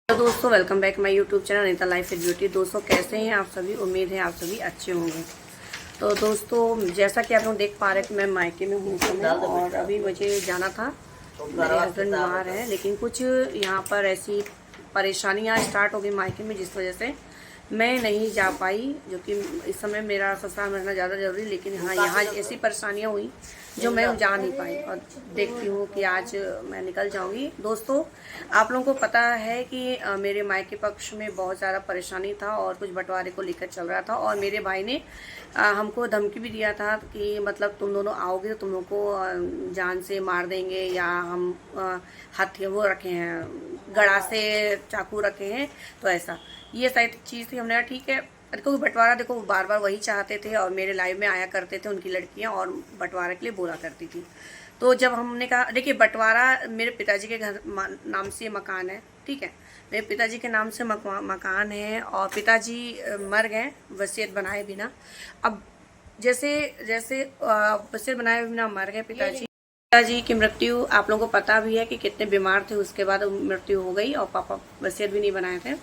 तो दोस्तों welcome back my YouTube channel Anita life and beauty. दोस्तों कैसे हैं आप सभी, उम्मीद है आप सभी अच्छे होंगे। तो दोस्तों जैसा कि आप लोग देख पा रहे हैं मैं मायके में हूँ इस समय और अभी मुझे जाना था। मेरे हस्बैंड बाहर हैं लेकिन कुछ यहाँ पर ऐसी परेशानियाँ स्टार्ट हो गई मायके में जिस वजह से मैं नहीं जा पाई, जो कि इस समय मेरा ससुराल में रहना ज़्यादा ज़रूरी। लेकिन हाँ, यहाँ ऐसी परेशानियाँ हुई जो मैं जा नहीं पाई और देखती हूँ कि आज मैं निकल जाऊँगी। दोस्तों आप लोगों को पता है कि मेरे मायके पक्ष में बहुत ज़्यादा परेशानी था और कुछ बंटवारे को लेकर चल रहा था और मेरे भाई ने हमको धमकी भी दिया था कि मतलब तुम दोनों आओगे तो तुम लोग को जान से मार देंगे, या हम हथियार वो रखे हैं, गड़ा से चाकू रखे हैं। तो ऐसा ये सारी चीज़ थी। हमने कहा ठीक है, देखो बंटवारा, देखो बार बार वही चाहते थे और मेरे लाइव में आया करते थे उनकी लड़कियां और बंटवारे के लिए बोला करती थी। तो जब हमने कहा, देखिए बंटवारा मेरे पिताजी के घर नाम से मकान है, ठीक है, मेरे पिताजी के नाम से मकान है और पिताजी मर गए वसीयत बनाए बिना। अब जैसे जैसे वसीयत बनाए बिना मर गए पिताजी की मृत्यु आप लोगों को पता भी है कि कितने बीमार थे, उसके बाद मृत्यु हो गई और पापा वसीयत भी नहीं बनाए थे।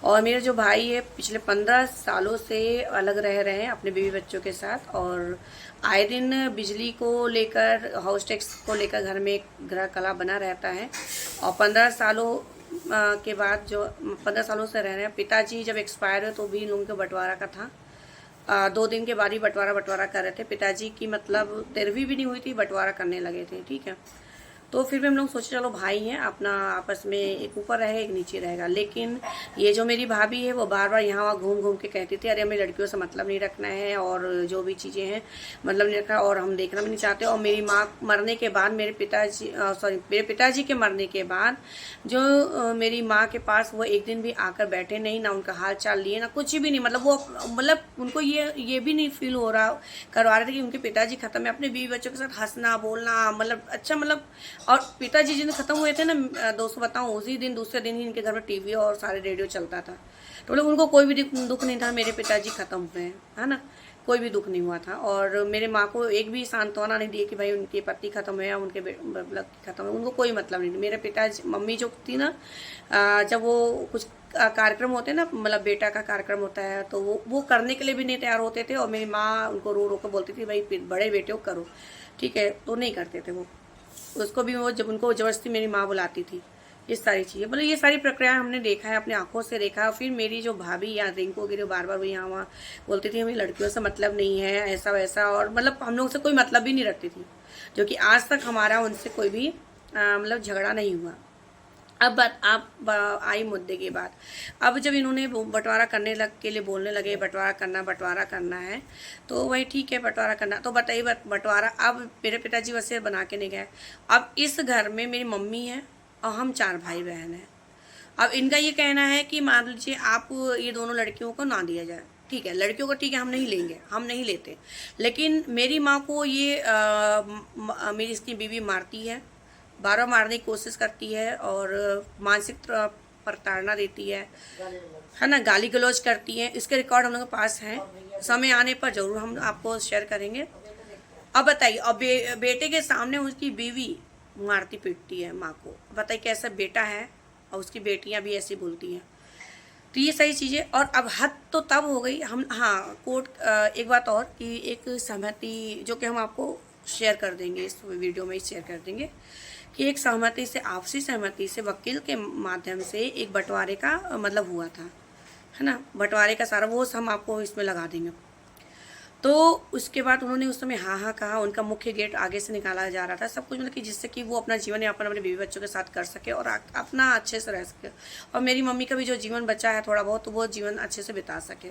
और मेरे जो भाई है पिछले 15 सालों से अलग रह रहे हैं अपने बीवी बच्चों के साथ और आए दिन बिजली को लेकर, हाउस टैक्स को लेकर घर में एक ग्रह कला बना रहता है। और 15 सालों के बाद जो 15 सालों से रह रहे हैं, पिताजी जब एक्सपायर हुए तो भी इन लोगों के बंटवारा का था। 2 दिन के बाद ही बंटवारा कर रहे थे। पिताजी की मतलब 13वीं भी नहीं हुई थी, बंटवारा करने लगे थे, ठीक है। तो फिर भी हम लोग सोचे चलो भाई हैं अपना, आपस में एक ऊपर रहे एक नीचे रहेगा। लेकिन ये जो मेरी भाभी है वो बार बार यहाँ वहाँ घूम घूम के कहती थी अरे हमें लड़कियों से मतलब नहीं रखना है और जो भी चीज़ें हैं मतलब नहीं रखना और हम देखना भी नहीं चाहते। और मेरी माँ मरने के बाद, मेरे पिताजी के मरने के बाद जो मेरी माँ के पास वो एक दिन भी आकर बैठे नहीं, ना उनका हाल चाल लिए, ना कुछ भी नहीं। मतलब वो मतलब उनको ये भी नहीं फील हो रहा, करवा रहे थे कि उनके पिताजी खत्म है। अपने बीवी बच्चों के साथ हंसना बोलना, मतलब अच्छा, मतलब और पिताजी जिन खत्म हुए थे ना दोस्तों बताऊं, उसी दिन दूसरे दिन ही इनके घर में टीवी और सारे रेडियो चलता था। तो मतलब उनको कोई भी दुख नहीं था मेरे पिताजी खत्म हुए हैं, है ना, कोई भी दुख नहीं हुआ था। और मेरे माँ को एक भी सांत्वना नहीं दी कि भाई उनके पति खत्म हुए या उनके खत्म हुए, उनको कोई मतलब नहीं। मेरे पिताजी, मम्मी जो थी ना, जब वो कुछ कार्यक्रम होते हैं ना, मतलब बेटा का कार्यक्रम होता है तो वो करने के लिए भी नहीं तैयार होते थे और मेरी माँ उनको रो रो कर बोलती थी भाई बड़े बेटे को करो, ठीक है, तो नहीं करते थे वो। उसको भी वो जब उनको जबरदस्ती मेरी माँ बुलाती थी, ये सारी चीज़ें, मतलब ये सारी प्रक्रिया हमने देखा है, अपने आंखों से देखा है। फिर मेरी जो भाभी या रिंकू वगैरह बार बार वो यहाँ वहाँ बोलती थी हमें लड़कियों से मतलब नहीं है, ऐसा वैसा, और मतलब हम लोग से कोई मतलब भी नहीं रखती थी, जो कि आज तक हमारा उनसे कोई भी मतलब झगड़ा नहीं हुआ। अब बात आप आई मुद्दे की बात। अब जब इन्होंने बंटवारा करने के लिए बोलने लगे बंटवारा करना है, तो वही ठीक है बंटवारा करना, तो बताइए बंटवारा। अब मेरे पिताजी वैसे बना के नहीं गए। अब इस घर में मेरी मम्मी है और हम 4 भाई बहन हैं। अब इनका ये कहना है कि मान लीजिए आप ये दोनों लड़कियों को ना दिया जाए, ठीक है, लड़कियों को ठीक है हम नहीं लेंगे, हम नहीं लेते। लेकिन मेरी माँ को ये मेरी इसकी बीवी मारती है, बार मारने की कोशिश करती है और मानसिक प्रताड़ना देती है ना, गाली गलौज करती है। इसके रिकॉर्ड हम लोगों के पास हैं, समय आने पर जरूर हम आपको शेयर करेंगे। अब बताइए, अब बेटे के सामने उसकी बीवी मारती पीटती है माँ को, बताइए कैसा बेटा है। और उसकी बेटियां भी ऐसी बोलती हैं। तो ये सारी चीज़ें, और अब हद तो तब हो गई हम, हाँ कोर्ट, एक बात और कि एक सहमति जो कि हम आपको शेयर कर देंगे, इस वीडियो में शेयर कर देंगे कि एक सहमति से, आपसी सहमति से वकील के माध्यम से एक बंटवारे का मतलब हुआ था, है ना, बंटवारे का सारा वो हम आपको इसमें लगा देंगे। तो उसके बाद उन्होंने उस समय हाँ हाँ कहा, उनका मुख्य गेट आगे से निकाला जा रहा था, सब कुछ मतलब कि जिससे कि वो अपना जीवन यापन अपने बीवी बच्चों के साथ कर सके और अपना अच्छे से रह सके, और मेरी मम्मी का भी जो जीवन बचा है थोड़ा बहुत, तो वो जीवन अच्छे से बिता सके,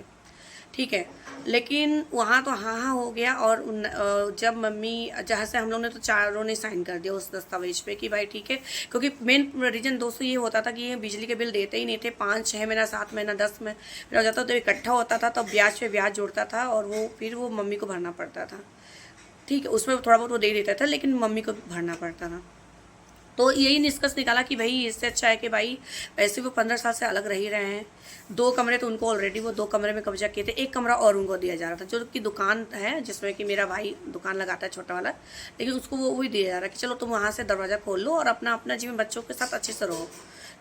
ठीक है। लेकिन वहाँ तो हाँ हाँ हो गया। और जब मम्मी, जहाँ से हम लोग ने तो चारों ने साइन कर दिया उस दस्तावेज पे कि भाई ठीक है, क्योंकि मेन रीजन दोस्तों ये होता था कि ये बिजली के बिल देते ही नहीं थे, 5-6 महीना, 7 महीना, 10 महीना हो जाता तो इकट्ठा होता था, तो ब्याज पे ब्याज जोड़ता था और वो फिर वो मम्मी को भरना पड़ता था, ठीक है, उसमें थोड़ा बहुत वो दे देता था लेकिन मम्मी को भरना पड़ता था। तो यही निष्कर्ष निकाला कि भाई इससे अच्छा है कि भाई वैसे वो 15 साल से अलग रह ही रहे हैं, 2 कमरे तो उनको ऑलरेडी वो 2 कमरे में कब्जा किए थे, 1 कमरा और उनको दिया जा रहा था, जो कि दुकान है जिसमें कि मेरा भाई दुकान लगाता है छोटा वाला, लेकिन उसको वो वही दिया जा रहा है कि चलो तुम वहाँ से दरवाज़ा खोल लो और अपना अपना जीवन बच्चों के साथ अच्छे से रहो,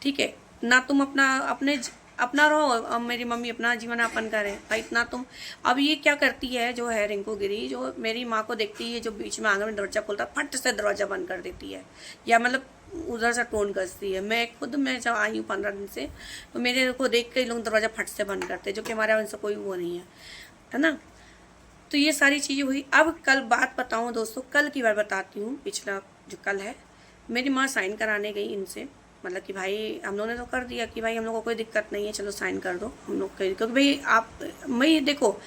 ठीक है। ना तुम अपना रहो, अब मेरी मम्मी अपना जीवन यापन करे भाई, इतना तुम। अब ये क्या करती है जो है रिंकू गिरी, जो मेरी माँ को देखती है जो बीच में आंगन में दरवाजा खुलता फट से दरवाजा बंद कर देती है, या मतलब उधर से टोन कसती है। मैं जब आई हूँ 15 दिन से, तो मेरे को देख के लोग दरवाजा फट से बंद करते, जो कि हमारे उनसे कोई वो नहीं है ना। तो ये सारी चीज़ें हुई। अब कल बात बताऊँ दोस्तों, कल की बात बताती हूँ, पिछला जो कल है, मेरी माँ साइन कराने गई इनसे, मतलब कि भाई हम लोगों ने तो कर दिया कि भाई हम लोग को कोई दिक्कत नहीं है, चलो साइन कर दो हम लोग, क्योंकि भाई मैं देखो,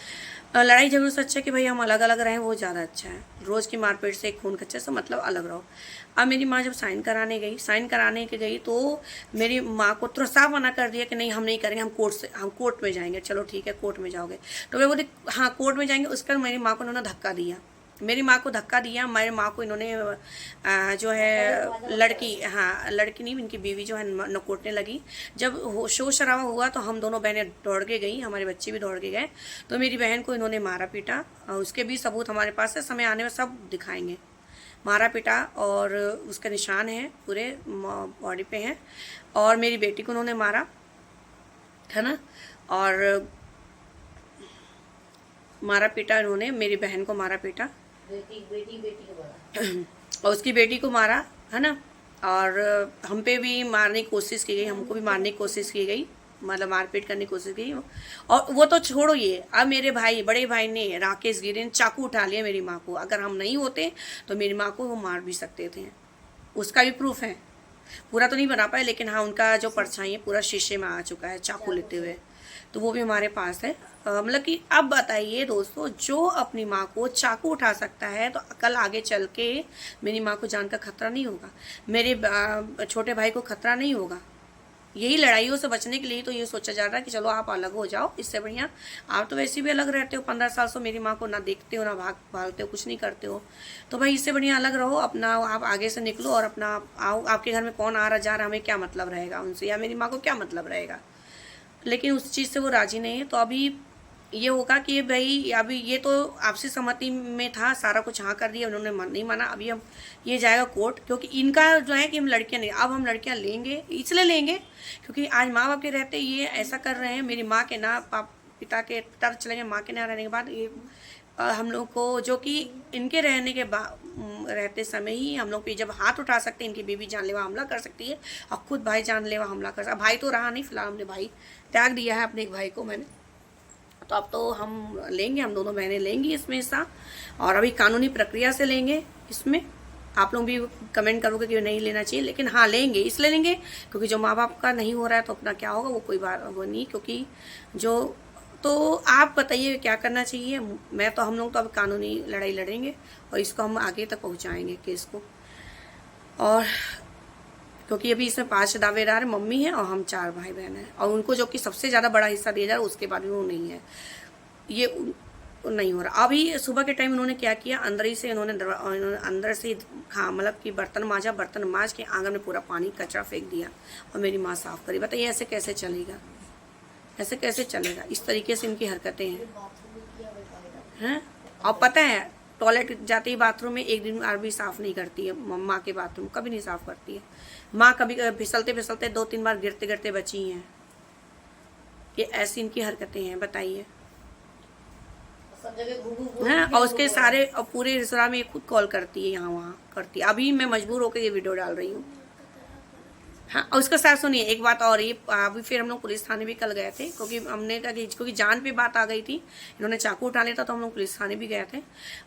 लड़ाई झगड़ों से अच्छा है कि भाई हम अलग अलग रहें, वो ज़्यादा अच्छा है। रोज़ की मारपीट से खून खच्चे से मतलब अलग रहो। अब मेरी माँ जब साइन कराने के गई तो मेरी माँ को तुरंत साफ मना कर दिया कि नहीं हम नहीं करेंगे, हम कोर्ट में जाएंगे। चलो ठीक है, कोर्ट में जाओगे तो वे बोले हाँ कोर्ट में जाएंगे। उसका मेरी माँ को उन्होंने धक्का दिया, मेरी माँ को धक्का दिया। मेरी माँ को इन्होंने जो है लड़की नहीं, इनकी बीवी जो है नकोटने लगी। जब शोर शराबा हुआ तो हम दोनों बहनें दौड़ के गई, हमारे बच्चे भी दौड़ के गए। तो मेरी बहन को इन्होंने मारा पीटा, उसके भी सबूत हमारे पास है, समय आने में सब दिखाएंगे। मारा पीटा और उसके निशान हैं पूरे बॉडी पे हैं। और मेरी बेटी को उन्होंने मारा है ना, और मारा पीटा इन्होंने, मेरी बहन को मारा पीटा, बेटी को मारा और उसकी बेटी को मारा है ना। और हम पे भी मारने की कोशिश की गई, हमको भी मारने की कोशिश की गई, मतलब मारपीट करने की कोशिश की। और वो तो छोड़ो ये, अब मेरे भाई, बड़े भाई ने, राकेश गिरी ने चाकू उठा लिया मेरी माँ को। अगर हम नहीं होते तो मेरी माँ को वो मार भी सकते थे, उसका भी प्रूफ है। पूरा तो नहीं बना पाए, लेकिन हाँ उनका जो परछाई है पूरा शीशे में आ चुका है चाकू लेते हुए, तो वो भी हमारे पास है। मतलब कि अब बताइए दोस्तों, जो अपनी माँ को चाकू उठा सकता है तो कल आगे चल के मेरी माँ को जान का खतरा नहीं होगा, मेरे छोटे भाई को खतरा नहीं होगा। यही लड़ाइयों से बचने के लिए तो ये सोचा जा रहा है कि चलो आप अलग हो जाओ, इससे बढ़िया आप तो वैसे भी अलग रहते हो, 15 साल से मेरी माँ को ना देखते हो, ना भागते हो, कुछ नहीं करते हो, तो भाई इससे बढ़िया अलग रहो अपना, आप आगे से निकलो और अपना आओ। आपके घर में कौन आ रहा जा रहा, हमें क्या मतलब रहेगा उनसे, या मेरी माँ को क्या मतलब रहेगा। लेकिन उस चीज़ से वो राजी नहीं है। तो अभी ये होगा कि भाई अभी ये तो आपसी सहमति में था, सारा कुछ हाँ कर दिया, उन्होंने नहीं माना। अभी हम ये जाएगा कोर्ट, क्योंकि इनका जो है कि हम लड़कियां नहीं, अब हम लड़कियां लेंगे, इसलिए लेंगे क्योंकि आज माँ बाप के रहते ये ऐसा कर रहे हैं। मेरी माँ के ना पिता चले गए, माँ के ना रहने के बाद ये हम लोग को, जो कि इनके रहने के रहते समय ही हम लोग पे जब हाथ उठा सकते हैं, इनकी बीवी जानलेवा हमला कर सकती है और खुद भाई जानलेवा हमला कर सकता। भाई तो रहा नहीं, फिलहाल हमने भाई त्याग दिया है अपने एक भाई को मैंने, तो अब तो हम लेंगे, हम दोनों बहनें लेंगी इसमें हिस्सा, और अभी कानूनी प्रक्रिया से लेंगे इसमें। आप लोग भी कमेंट करोगे कि नहीं लेना चाहिए, लेकिन हाँ लेंगे, इसलिए लेंगे क्योंकि जो माँ बाप का नहीं हो रहा है तो अपना क्या होगा, वो कोई बात वो नहीं। क्योंकि जो, तो आप बताइए क्या करना चाहिए। मैं तो, हम लोग तो अब कानूनी लड़ाई लड़ेंगे और इसको हम आगे तक पहुँचाएँगे केस को। और क्योंकि अभी इसमें 5 दावेदार मम्मी हैं और हम 4 भाई बहन हैं, और उनको जो कि सबसे ज़्यादा बड़ा हिस्सा दिया जा रहा है उसके बाद भी वो नहीं है, ये नहीं हो रहा। अभी सुबह के टाइम उन्होंने क्या किया, अंदर ही से इन्होंने अंदर से हाँ मतलब कि बर्तन माज के आंगन में पूरा पानी कचरा फेंक दिया और मेरी माँ साफ करी। बताइए ऐसे कैसे चलेगा, ऐसे कैसे चलेगा। इस तरीके से इनकी हरकतें हैं। और पता है टॉयलेट जाते ही बाथरूम में एक दिन भी साफ़ नहीं करती है, माँ के बाथरूम कभी नहीं साफ़ करती है माँ। कभी फिसलते 2-3 बार गिरते बची हैं। ये ऐसी इनकी हरकतें हैं, बताइए। हाँ, और उसके सारे और पूरे रिश्तेदार में खुद कॉल करती है, यहाँ वहाँ करती है। अभी मैं मजबूर होकर ये वीडियो डाल रही हूँ। हाँ, और उसका साथ सुनिए एक बात और, ये अभी फिर हम लोग पुलिस थाने भी कल गए थे, क्योंकि हमने कहा कि क्योंकि जान पे बात आ गई थी, इन्होंने चाकू उठा लिया था, तो हम लोग पुलिस थाने भी गए थे।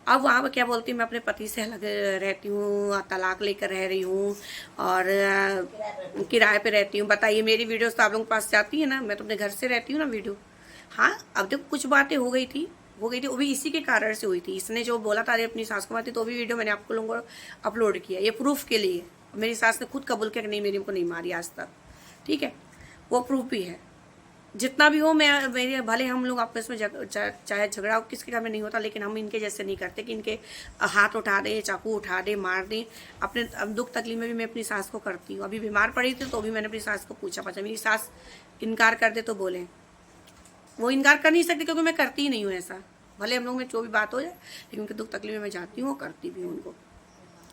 अब वहाँ पर क्या बोलती, मैं अपने पति से अलग रहती हूँ, तलाक लेकर रह रही हूँ और किराए पे रहती हूँ। बताइए, मेरी वीडियोस तो आप लोगों के पास जाती है ना, मैं तो अपने घर से रहती हूँ ना वीडियो। हाँ, अब देखो कुछ बातें हो गई थी, वो भी इसी के कारण से हुई थी। इसने जो बोला था अपनी सास को मारती, तो भी वीडियो मैंने आपको लोगों को अपलोड किया, ये प्रूफ के लिए। मेरी सास ने खुद कबूल किया कि नहीं, मेरी को नहीं मारी आज तक, ठीक है, वो प्रूफ भी है। जितना भी हो, मेरे भले हम लोग आपस में चाहे झगड़ा किसके घर में नहीं होता, लेकिन हम इनके जैसे नहीं करते कि इनके हाथ उठा दे, चाकू उठा दे, मार दे। अपने दुख तकलीफ में भी मैं अपनी सास को करती हूँ। अभी बीमार पड़ी थी तो भी मैंने अपनी सास को पूछा, मेरी सास इनकार कर दे तो बोले, वो इनकार कर नहीं सकती क्योंकि मैं करती ही नहीं हूँ ऐसा। भले हम लोग में जो भी बात हो जाए, लेकिन उनके दुख तकलीफ में मैं जाती हूँ और करती भी हूँ उनको।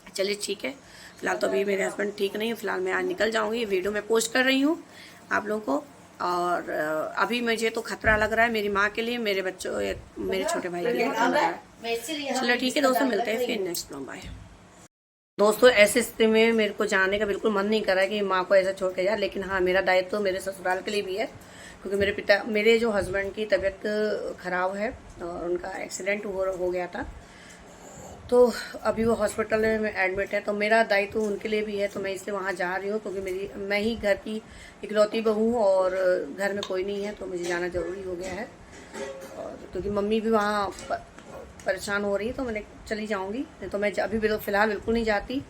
चलिए ठीक है, फिलहाल तो अभी मेरे हस्बैंड ठीक नहीं है, फिलहाल मैं आज निकल जाऊँगी। ये वीडियो मैं पोस्ट कर रही हूँ आप लोगों को। और अभी मुझे तो खतरा लग रहा है मेरी माँ के लिए, मेरे बच्चों, मेरे छोटे भाई के लिए खतरा लग रहा है। चलो ठीक है दोस्तों, मिलते हैं फिर नेक्स्ट ब्लॉग। बाय दोस्तों। ऐसी स्थिति में मेरे को जाने का बिल्कुल मन नहीं कर रहा है कि माँ को ऐसा छोड़ के जाए, लेकिन हाँ मेरा दायित्व तो मेरे ससुराल के लिए भी है, क्योंकि मेरे जो हस्बैंड की तबीयत ख़राब है और उनका एक्सीडेंट हो गया था, तो अभी वो हॉस्पिटल में एडमिट है, तो मेरा दायित्व उनके लिए भी है, तो मैं इसलिए वहाँ जा रही हूँ, क्योंकि मैं ही घर की इकलौती बहू हूँ और घर में कोई नहीं है, तो मुझे जाना ज़रूरी हो गया है। और क्योंकि मम्मी भी वहाँ परेशान हो रही है, तो मैंने चली जाऊँगी, नहीं तो मैं अभी फ़िलहाल बिल्कुल नहीं जाती।